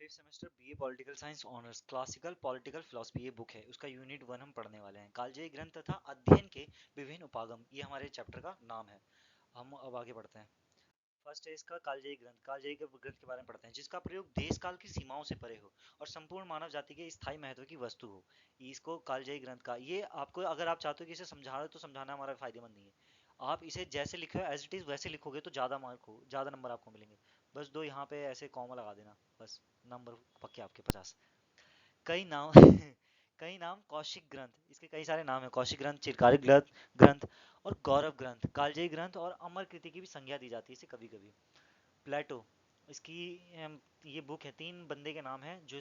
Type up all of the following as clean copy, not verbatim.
Fifth semester BA political science honours classical political philosophy ये book है। उसका unit 1 हम पढ़ने वाले हैं। कालजयी ग्रंथ तथा अध्ययन के विभिन्न उपागम, ये हमारे चैप्टर का नाम है। हम अब आगे बढ़ते हैं। फर्स्ट है इसका कालजयी ग्रंथ। कालजयी के ग्रंथ के बारे में पढ़ते हैं, जिसका प्रयोग देश काल की सीमाओं से परे हो और संपूर्ण मानव जाति के स्थायी महत्व की वस्तु हो। इसको कालजयी ग्रंथ का, ये आपको अगर आप चाहते हो कि इसे समझा रहे तो समझाना हमारा फायदेमंद नहीं है। आप इसे जैसे लिखे हो एज इट इज वैसे लिखोगे तो ज़्यादा मार्क हो, ज़्यादा नंबर आपको मिलेंगे। बस दो यहाँ पे ऐसे कॉमा लगा देना, बस नंबर पक्के आपके 50। कई नाम कई नाम कौशिक ग्रंथ, इसके कई सारे नाम हैं। कौशिक ग्रंथ, चिरकारिक ग्रंथ ग्रंथ और गौरव ग्रंथ, कालजयी ग्रंथ और अमर कृति की भी संज्ञा दी जाती है इसे कभी कभी। प्लेटो, इसकी ये बुक है। तीन बंदे के नाम है जो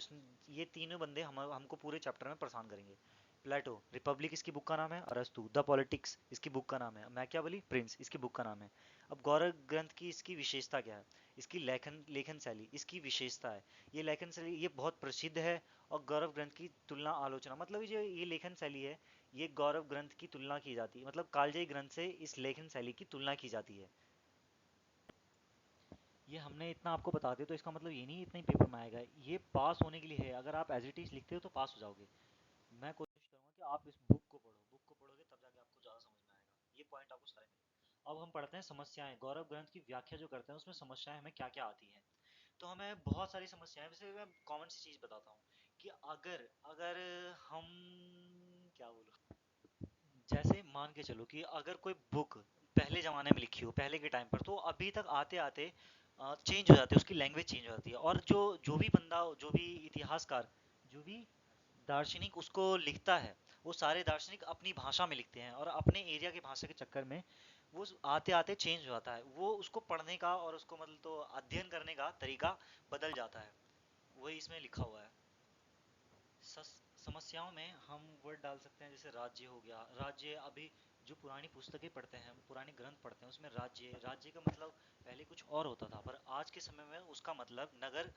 ये तीनों बंदे हमको पूरे चैप्टर में परेशान करेंगे। प्लेटो, रिपब्लिक इसकी बुक का नाम है। अरस्तु, द पॉलिटिक्स इसकी बुक का नाम है। मैकियावेली, प्रिंस इसकी बुक का नाम है। अब गौरव ग्रंथ की इसकी विशेषता क्या है? इसकी लेखन लेखन शैली इसकी विशेषता है। ये लेखन शैली ये बहुत प्रसिद्ध है। और गौरव ग्रंथ की तुलना आलोचना, मतलब ये जो ये लेखन शैली है, ये गौरव ग्रंथ की तुलना की जाती है, मतलब कालजयी ग्रंथ से इस लेखन शैली की तुलना की जाती है। ये हमने इतना आपको बता दिया तो इसका मतलब ये नहीं इतना ही पेपर में आएगा। ये पास होने के लिए है। अगर आप एज इट इज लिखते हो तो पास हो जाओगे। मैं कोशिश करूंगा कि आप इस बुक को पढ़ो। बुक को पढ़ोगे तब जाके आपको ज़्यादा समझ में आएगा। ये पॉइंट आपको सारे मिलेंगे। अब हम पढ़ते हैं समस्याएं। गौरव ग्रंथ की व्याख्या जो करते हैं उसमें समस्याएं हमें क्या क्या आती हैं। तो हमें बहुत सारी समस्याएं, वैसे मैं कॉमन सी चीज़ बताता हूँ कि अगर अगर हम क्या बोलूँ, जैसे मान के चलो कि अगर कोई बुक पहले ज़माने में लिखी हो, पहले के टाइम पर, तो अभी तक आते आते चेंज हो जाती है, उसकी लैंग्वेज चेंज हो जाती है। और जो जो भी बंदा, जो भी इतिहासकार, जो भी दार्शनिक उसको लिखता है, वो सारे दार्शनिक अपनी भाषा में लिखते हैं और अपने एरिया की भाषा के चक्कर में वो आते आते चेंज हो जाता है। वो उसको पढ़ने का और उसको मतलब तो अध्ययन करने का तरीका बदल जाता है। वही इसमें लिखा हुआ है। समस्याओं में हम वर्ड डाल सकते हैं, जैसे राज्य हो गया। राज्य अभी जो पुरानी पुस्तकें पढ़ते हैं, पुराने ग्रंथ पढ़ते हैं, उसमें राज्य राज्य का मतलब पहले कुछ और होता था, पर आज के समय में उसका मतलब नगर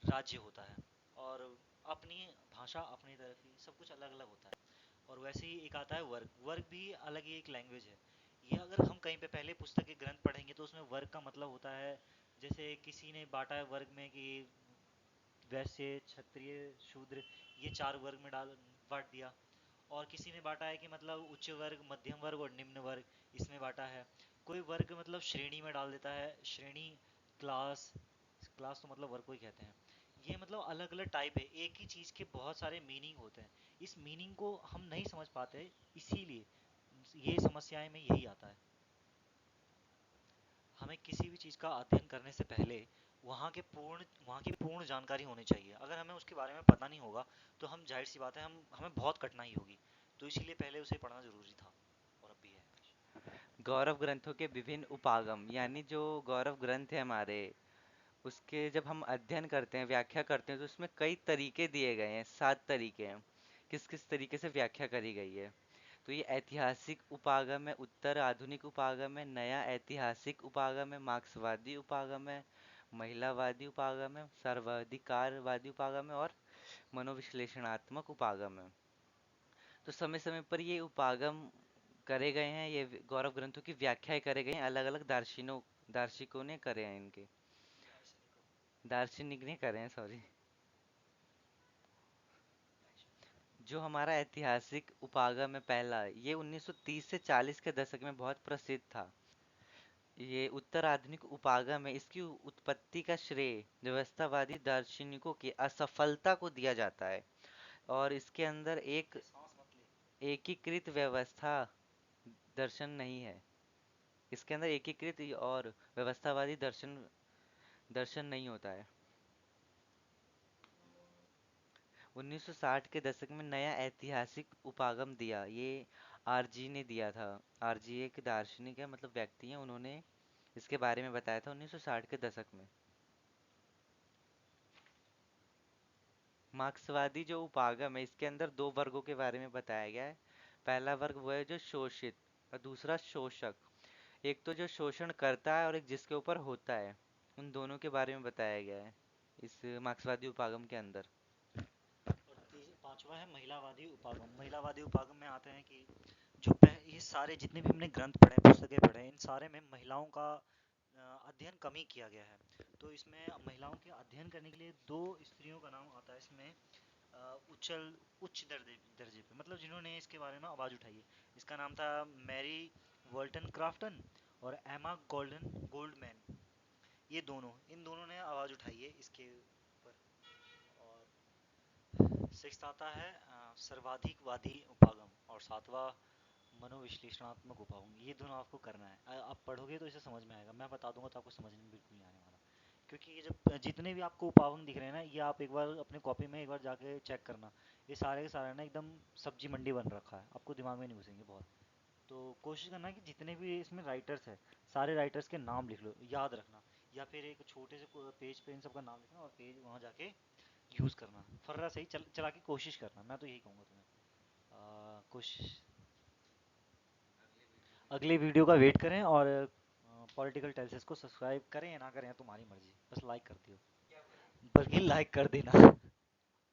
राज्य होता है। और अपनी भाषा अपनी तरफ ही सब कुछ अलग अलग होता है। और वैसे ही एक आता है वर्ग। वर्ग भी अलग ही एक लैंग्वेज है। ये अगर हम कहीं पे पहले पुस्तक के ग्रंथ पढ़ेंगे तो उसमें वर्ग का मतलब होता है, जैसे किसी ने बांटा है वर्ग में कि वैश्य, क्षत्रिय, शूद्र, ये चार वर्ग में डाल बांट दिया। और किसी ने बांटा है कि मतलब उच्च वर्ग, मध्यम वर्ग और निम्न वर्ग, इसमें बांटा है। कोई वर्ग मतलब श्रेणी में डाल देता है, श्रेणी, क्लास। क्लास तो मतलब वर्ग को ही कहते हैं। ये मतलब अलग अलग टाइप है। एक ही चीज़ के बहुत सारे मीनिंग होते हैं। इस मीनिंग को हम नहीं समझ पाते, इसीलिए ये समस्याएं में यही आता है। हमें किसी भी चीज़ का अध्ययन करने से पहले वहाँ की पूर्ण जानकारी होनी चाहिए। अगर हमें उसके बारे में पता नहीं होगा तो हम, जाहिर सी बात है, हम हमें बहुत कठिनाई होगी। तो इसीलिए पहले उसे पढ़ना ज़रूरी था, और अब भी है। गौरव ग्रंथों के विभिन्न उपागम यानी जो गौरव ग्रंथ है हमारे, उसके जब हम अध्ययन करते हैं, व्याख्या करते हैं, तो उसमें कई तरीके दिए गए हैं। 7 तरीके हैं किस किस तरीके से व्याख्या करी गई है। तो ये ऐतिहासिक उपागम है, उत्तर आधुनिक उपागम है, नया ऐतिहासिक उपागम है, मार्क्सवादी उपागम है, महिलावादी उपागम है, सर्वाधिकारवादी उपागम है और मनोविश्लेषणात्मक उपागम है। तो समय समय पर ये उपागम करे गए हैं, ये गौरव ग्रंथों की व्याख्याएं करे गए हैं, अलग अलग दार्शनिकों ने करे हैं इनके। दार्शनिकों। दार्शनिक ने करे हैं, सॉरी। अच्छा। जो हमारा ऐतिहासिक उपागम है पहला, ये 1930 से 40 के दशक में बहुत प्रसिद्ध था। ये उत्तर आधुनिक उपागम है। इसकी उत्पत्ति का श्रेय व्यवस्थावादी दार्शनिकों की असफलता को दिया जाता है। और इसके अंदर एक ये सांस मत ले। एकीकृत व्यवस्था दर्शन नहीं है। इसके अंदर एकीकृत और व्यवस्थावादी दर्शन दर्शन नहीं होता है। 1960 के दशक में नया ऐतिहासिक उपागम दिया, ये आरजी ने दिया था। आरजी एक दार्शनिक है, मतलब व्यक्ति है, उन्होंने इसके बारे में बताया था 1960 के दशक में। मार्क्सवादी जो उपागम है, इसके अंदर दो वर्गों के बारे में बताया गया है। पहला वर्ग वो है जो शोषित और दूसरा शोषक। एक तो जो शोषण करता है और एक जिसके ऊपर होता है, उन दोनों के बारे में बताया गया है इस मार्क्सवादी उपागम के अंदर। और पांचवा है महिलावादी उपागम। महिलावादी उपागम में आते हैं कि ये सारे जितने भी हमने ग्रंथ पढ़े, पुस्तकें पढ़े, इन सारे में महिलाओं का अध्ययन कम ही किया गया है। तो इसमें महिलाओं के अध्ययन करने के लिए दो स्त्रियों का नाम आता है इसमें, उच्चल उच्च दर्जे दर्जे पे, मतलब जिन्होंने इसके बारे में आवाज़ उठाई है। इसका नाम था मैरी वॉल्टन क्राफ्टन और एमा गोल्डमैन। ये दोनों, इन दोनों ने आवाज़ उठाई है इसके ऊपर। और सिक्स आता है सर्वाधिकवादी उपागम, और सातवां मनोविश्लेषणात्मक उपागम। ये दोनों आपको करना है। आप पढ़ोगे तो इसे समझ में आएगा, मैं बता दूंगा तो आपको समझ में बिल्कुल नहीं आने वाला। क्योंकि ये जब जितने भी आपको उपागम दिख रहे हैं ना, ये आप एक बार अपने कॉपी में एक बार जाके चेक करना। ये सारे के सारे ना एकदम सब्जी मंडी बन रखा है, आपको दिमाग में नहीं घुसेंगे बहुत। तो कोशिश करना कि जितने भी इसमें राइटर्स है, सारे राइटर्स के नाम लिख लो, याद रखना। या फिर एक छोटे से पेज पे इन सब का नाम लिखना और पेज वहाँ जाके यूज़ करना। फर्रा सही चला के कोशिश करना, मैं तो यही कहूँगा तुम्हें। कोशिश। अगली वीडियो का वेट करें, और पॉलिटिकल टेल्सिस को सब्सक्राइब करें या ना करें तुम्हारी मर्जी, बस लाइक कर दियो। बल्कि लाइक कर देना।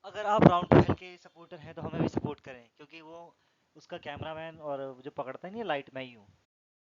अगर आप राउंड टेबल के सपोर्टर हैं तो हमें भी सपोर्ट करें, क्योंकि वो उसका कैमरामैन और जो पकड़ता है नहीं लाइट, मैं ही हूँ।